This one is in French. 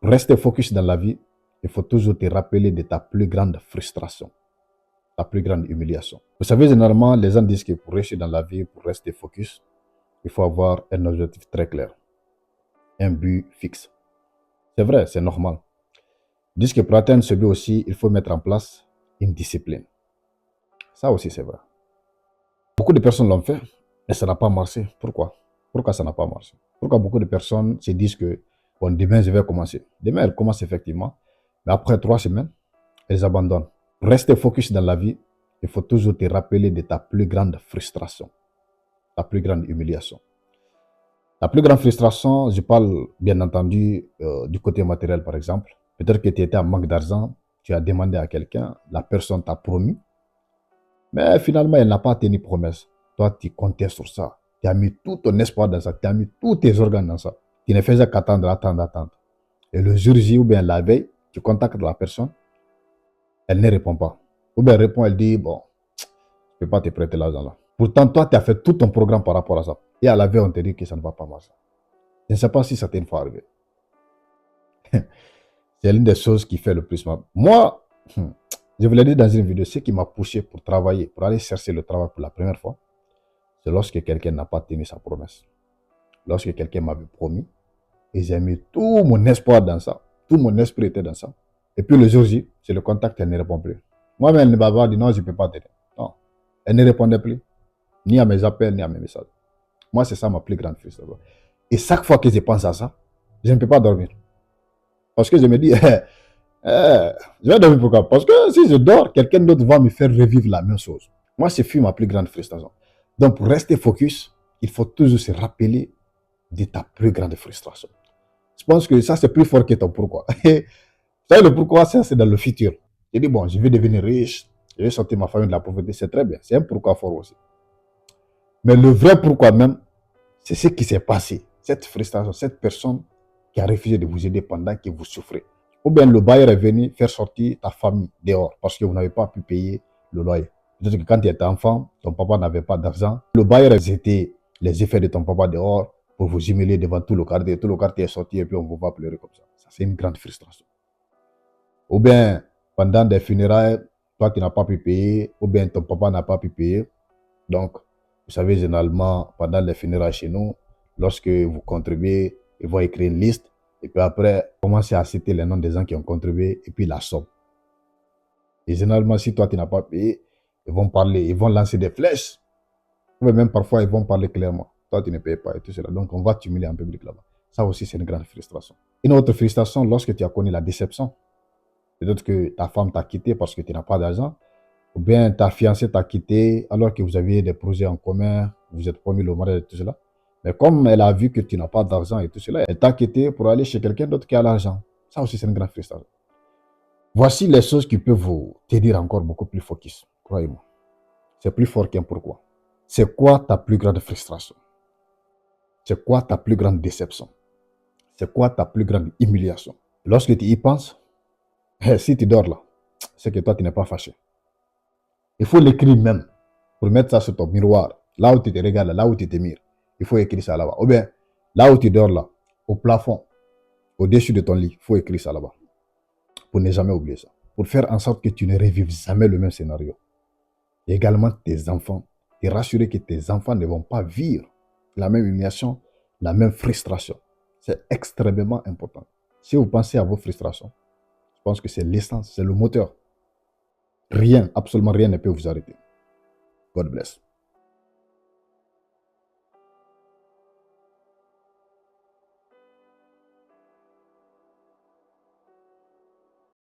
rester focus dans la vie, il faut toujours te rappeler de ta plus grande frustration, ta plus grande humiliation. Vous savez, généralement, les gens disent que pour réussir dans la vie, pour rester focus, il faut avoir un objectif très clair, un but fixe. C'est vrai, c'est normal. Ils disent que pour atteindre ce but aussi, il faut mettre en place une discipline. Ça aussi, c'est vrai. Beaucoup de personnes l'ont fait, mais ça n'a pas marché. Pourquoi? Pourquoi ça n'a pas marché? Pourquoi beaucoup de personnes se disent que bon, demain, je vais commencer. Demain, elles commencent effectivement, mais après 3 semaines, elles abandonnent. Rester focus dans la vie, il faut toujours te rappeler de ta plus grande frustration, ta plus grande humiliation. La plus grande frustration, je parle bien entendu du côté matériel par exemple. Peut-être que tu étais en manque d'argent, tu as demandé à quelqu'un, la personne t'a promis, mais finalement elle n'a pas tenu promesse. Toi, tu comptais sur ça. Tu as mis tout ton espoir dans ça, tu as mis tous tes organes dans ça. Tu ne faisais qu'attendre, attendre, attendre. Et le jour J ou bien la veille, tu contactes la personne, elle ne répond pas. Ou bien elle répond, elle dit, bon, je ne peux pas te prêter l'argent là. Pourtant, toi, tu as fait tout ton programme par rapport à ça. Et à la veille, on te dit que ça ne va pas marcher. Je ne sais pas si ça t'est une fois arrivé. C'est l'une des choses qui fait le plus mal. Moi, je vous l'ai dit dans une vidéo, ce qui m'a poussé pour travailler, pour aller chercher le travail pour la première fois, c'est lorsque quelqu'un n'a pas tenu sa promesse. Lorsque quelqu'un m'avait promis, et j'ai mis tout mon espoir dans ça. Tout mon esprit était dans ça. Et puis le jour J, c'est le contact, elle ne répond plus. Moi-même, elle ne m'a pas dit non, je ne peux pas t'aider. Non. Elle ne répondait plus. Ni à mes appels, ni à mes messages. Moi, c'est ça ma plus grande frustration. Et chaque fois que je pense à ça, je ne peux pas dormir. Parce que je me dis, je vais dormir pourquoi? Parce que si je dors, quelqu'un d'autre va me faire revivre la même chose. Moi, c'est ma plus grande frustration. Donc, pour rester focus, il faut toujours se rappeler de ta plus grande frustration. Je pense que ça, c'est plus fort que ton pourquoi. Ça, le pourquoi, ça, c'est dans le futur. Je dis, bon, je vais devenir riche, je vais sortir ma famille de la pauvreté, c'est très bien. C'est un pourquoi fort aussi. Mais le vrai pourquoi même, c'est ce qui s'est passé. Cette frustration, cette personne qui a refusé de vous aider pendant que vous souffrez. Ou bien le bailleur est venu faire sortir ta famille dehors parce que vous n'avez pas pu payer le loyer. Peut-être que quand tu étais enfant, ton papa n'avait pas d'argent. Le bailleur a jeté les effets de ton papa dehors pour vous humilier devant tout le quartier. Tout le quartier est sorti et puis on vous va pleurer comme ça. Ça, c'est une grande frustration. Ou bien, pendant des funérailles, toi, tu n'as pas pu payer, ou bien ton papa n'a pas pu payer. Donc, vous savez, généralement, pendant les funérailles chez nous, lorsque vous contribuez, ils vont écrire une liste, et puis après, commencer à citer les noms des gens qui ont contribué, et puis la somme. Et généralement, si toi, tu n'as pas payé, ils vont parler, ils vont lancer des flèches, ou même parfois, ils vont parler clairement. Toi, tu ne payes pas, et tout cela. Donc, on va t'humilier en public là-bas. Ça aussi, c'est une grande frustration. Une autre frustration, lorsque tu as connu la déception, peut-être que ta femme t'a quitté parce que tu n'as pas d'argent, ou bien ta fiancée t'a quitté alors que vous aviez des projets en commun, vous êtes promis le mariage et tout cela. Mais comme elle a vu que tu n'as pas d'argent et tout cela, elle t'a quitté pour aller chez quelqu'un d'autre qui a l'argent. Ça aussi, c'est une grande frustration. Voici les choses qui peuvent vous t'aider encore beaucoup plus focus. Croyez-moi. C'est plus fort qu'un pourquoi. C'est quoi ta plus grande frustration? C'est quoi ta plus grande déception? C'est quoi ta plus grande humiliation? Lorsque tu y penses, si tu dors là, c'est que toi, tu n'es pas fâché. Il faut l'écrire même pour mettre ça sur ton miroir. Là où tu te regardes, là où tu te mires. Il faut écrire ça là-bas. Ou bien, là où tu dors là, au plafond, au-dessus de ton lit, il faut écrire ça là-bas. Pour ne jamais oublier ça. Pour faire en sorte que tu ne revives jamais le même scénario. Et également tes enfants. Et rassurer que tes enfants ne vont pas vivre la même humiliation, la même frustration. C'est extrêmement important. Si vous pensez à vos frustrations, je pense que c'est l'essence, c'est le moteur. Rien, absolument rien ne peut vous arrêter. God bless.